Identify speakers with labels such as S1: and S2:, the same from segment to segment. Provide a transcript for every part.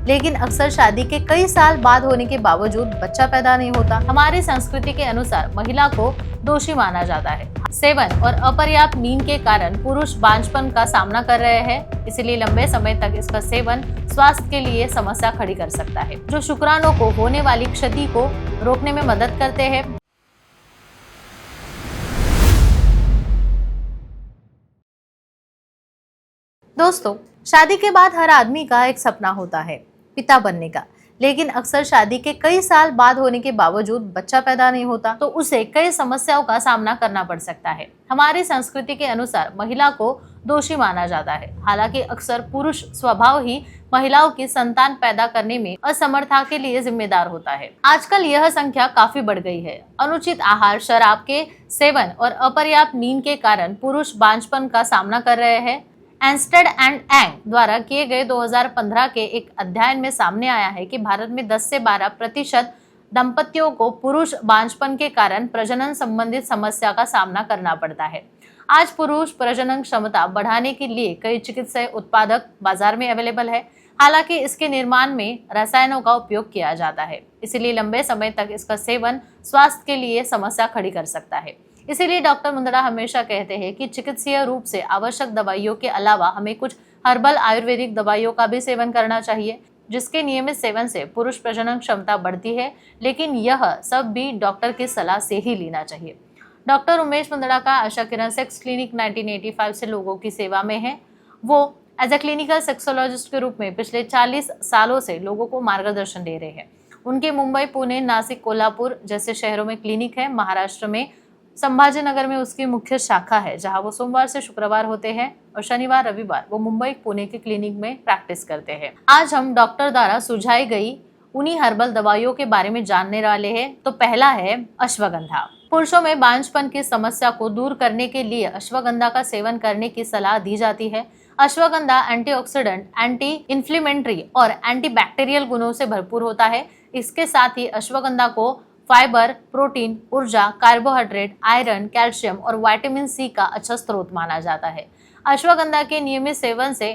S1: लेकिन अक्सर शादी के कई साल बाद होने के बावजूद बच्चा पैदा नहीं होता। हमारी संस्कृति के अनुसार महिला को दोषी माना जाता है। सेवन और अपर्याप्त नींद के कारण पुरुष बांझपन का सामना कर रहे हैं, इसलिए लंबे समय तक इसका सेवन स्वास्थ्य के लिए समस्या खड़ी कर सकता है, जो शुक्राणु को होने वाली क्षति को रोकने में मदद करते हैं। दोस्तों, शादी के बाद हर आदमी का एक सपना होता है पिता बनने का, लेकिन अक्सर शादी के कई साल बाद होने के बावजूद बच्चा पैदा नहीं होता, तो उसे कई समस्याओं का सामना करना पड़ सकता है। हमारी संस्कृति के अनुसार महिला को दोषी माना जाता है, हालांकि अक्सर पुरुष स्वभाव ही महिलाओं की संतान पैदा करने में असमर्थता के लिए जिम्मेदार होता है। आजकल यह संख्या काफी बढ़ गई है। अनुचित आहार, शराब के सेवन और अपर्याप्त नींद के कारण पुरुष बांझपन का सामना कर रहे हैं। एंस्टेड एंड एंग द्वारा किए गए 2015 के एक अध्ययन में सामने आया है कि भारत में 10 से 12% दंपतियों को पुरुष बांझपन के कारण प्रजनन संबंधित समस्या का सामना करना पड़ता है। आज पुरुष प्रजनन क्षमता बढ़ाने के लिए कई चिकित्सीय उत्पादक बाजार में अवेलेबल है, हालांकि इसके निर्माण में रसायनों का उपयोग किया जाता है, इसलिए लंबे समय तक इसका सेवन स्वास्थ्य के लिए समस्या खड़ी कर सकता है। इसीलिए डॉक्टर मुंदड़ा हमेशा कहते हैं कि चिकित्सीय रूप से आवश्यक दवाइयों के अलावा हमें कुछ हर्बल आयुर्वेदिक दवाइयों का भी सेवन करना चाहिए, जिसके नियमित सेवन से पुरुष प्रजनन क्षमता बढ़ती है, लेकिन यह सब भी डॉक्टर की सलाह से ही लेना चाहिए। डॉक्टर उमेश मुंदड़ा का आशा किरण सेक्स क्लिनिक 1985 से लोगों की सेवा में है। वो एज ए क्लिनिकल सेक्सोलॉजिस्ट के रूप में पिछले 40 सालों से लोगों को मार्गदर्शन दे रहे हैं। उनके मुंबई, पुणे, नासिक, कोल्हापुर जैसे शहरों में क्लिनिक है। महाराष्ट्र में संभाजीनगर में उसकी मुख्य शाखा है, जहां वो सोमवार से शुक्रवार होते हैं और शनिवार रविवार वो मुंबई, पुणे के क्लिनिक में प्रैक्टिस करते हैं। आज हम डॉक्टर द्वारा सुझाई गई उन्हीं हर्बल दवाइयों के बारे में जानने वाले हैं। तो पहला है अश्वगंधा। पुरुषों में बांझपन की समस्या को दूर करने के लिए अश्वगंधा का सेवन करने की सलाह दी जाती है। अश्वगंधा एंटीऑक्सीडेंट, एंटी इन्फ्लेमेटरी और एंटीबैक्टीरियल गुणों से भरपूर होता है। इसके साथ ही अश्वगंधा को फाइबर, प्रोटीन, ऊर्जा, कार्बोहाइड्रेट, आयरन, कैल्शियम और विटामिन सी का अच्छा स्रोत माना जाता है। अश्वगंधा के नियमित सेवन से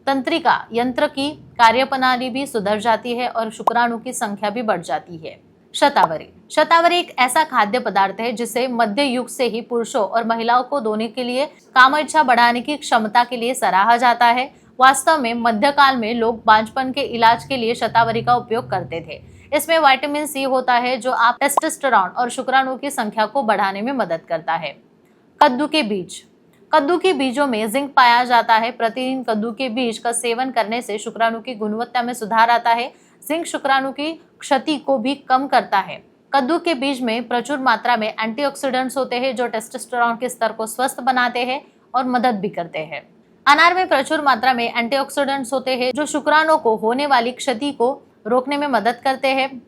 S1: तंत्रिका यंत्र की कार्यप्रणाली भी सुधर जाती है और शुक्राणु की संख्या भी बढ़ जाती है। शतावरी। शतावरी एक ऐसा खाद्य पदार्थ है जिसे मध्य युग से ही पुरुषों और महिलाओं को दोनों के लिए काम इच्छा बढ़ाने की क्षमता के लिए सराहा जाता है। वास्तव में मध्यकाल में लोग बांझपन के इलाज के लिए शतावरी का उपयोग करते थे। इसमें विटामिन सी होता है, जो आप टेस्टोस्टेरोन और शुक्राणु की संख्या को बढ़ाने में मदद करता है। कद्दू के बीज। कद्दू के बीजों में जिंक पाया जाता है। प्रतिदिन कद्दू के बीज का सेवन करने से शुक्राणु की गुणवत्ता में सुधार आता है। जिंक शुक्राणु की क्षति को भी कम करता है। कद्दू के बीज में प्रचुर मात्रा में एंटीऑक्सीडेंट्स होते हैं, जो टेस्टोस्टेरोन के स्तर को स्वस्थ बनाते हैं और मदद भी करते हैं। अनार में प्रचुर मात्रा में एंटीऑक्सीडेंट्स होते हैं, जो शुक्राणु को होने वाली क्षति को रोकने में मदद करते हैं,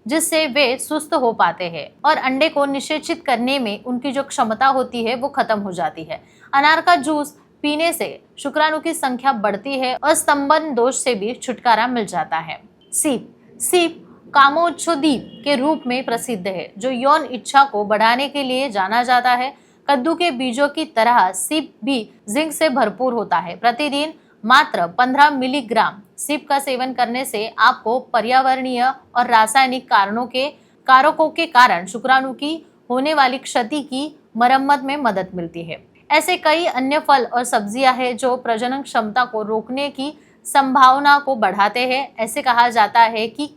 S1: जिससे वे सुस्त हो पाते हैं और अंडे को निषेचित करने में उनकी जो क्षमता होती है वो खत्म हो जाती है। अनार का जूस पीने से शुक्राणु की संख्या बढ़ती है और स्तंभन दोष से भी छुटकारा मिल जाता है। सीप। सीप कामोच्छोदीप के रूप में प्रसिद्ध है, जो यौन इच्छा को बढ़ाने के लिए जाना जाता है। कद्दू के बीजों की तरह सीप भी जिंक से भरपूर होता है। प्रतिदिन मात्र 15 मिलीग्राम सीप का सेवन करने से आपको पर्यावरणीय और रासायनिक कारकों के कारण शुक्राणु की होने वाली क्षति की मरम्मत में मदद मिलती है। ऐसे कई अन्य फल और सब्जियां हैं जो प्रजनन क्षमता को रोकने की संभावना को बढ़ाते हैं। ऐसे कहा जाता है कि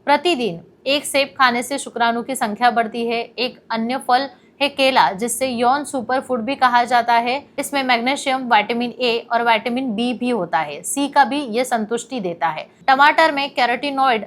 S1: प्रतिदिन एक सेब खाने से शुक्राणु की संख्या बढ़ती है। एक अन्य फल है केला, जिससे यौन सुपर फूड भी कहा जाता है। इसमें मैग्नीशियम, विटामिन ए और विटामिन बी भी होता है। सी का भी ये संतुष्टि देता है। टमाटर में कैरोटीनॉइड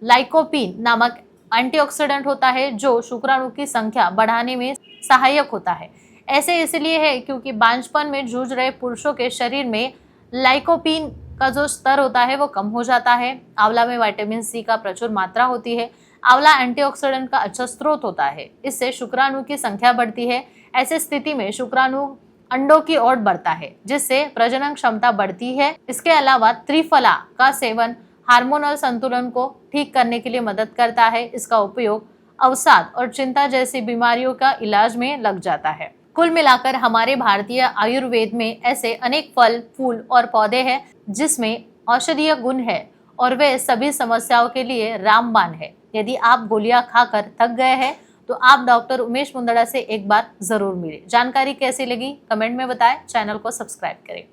S1: लाइकोपीन नामक एंटीऑक्सीडेंट होता है, जो शुक्राणु की संख्या बढ़ाने में सहायक होता है। ऐसे इसलिए है क्योंकि बांझपन में जूझ रहे पुरुषों के शरीर में लाइकोपीन का जो स्तर होता है वो कम हो जाता है। आंवला में विटामिन सी का प्रचुर मात्रा होती है। आंवला एंटीऑक्सीडेंट का अच्छा स्रोत होता है। इससे शुक्राणु की संख्या बढ़ती है। ऐसे स्थिति में शुक्राणु अंडों की ओर बढ़ता है, जिससे प्रजनन क्षमता बढ़ती है। इसके अलावा त्रिफला का सेवन हार्मोनल संतुलन को ठीक करने के लिए मदद करता है। इसका उपयोग अवसाद और चिंता जैसी बीमारियों का इलाज में लग जाता है। कुल मिलाकर हमारे भारतीय आयुर्वेद में ऐसे अनेक फल, फूल और पौधे हैं जिसमें औषधीय गुण है और वे सभी समस्याओं के लिए रामबाण है। यदि आप गोलियां खाकर थक गए हैं तो आप डॉक्टर उमेश मुंदड़ा से एक बार जरूर मिलें। जानकारी कैसी लगी कमेंट में बताएं, चैनल को सब्सक्राइब करें।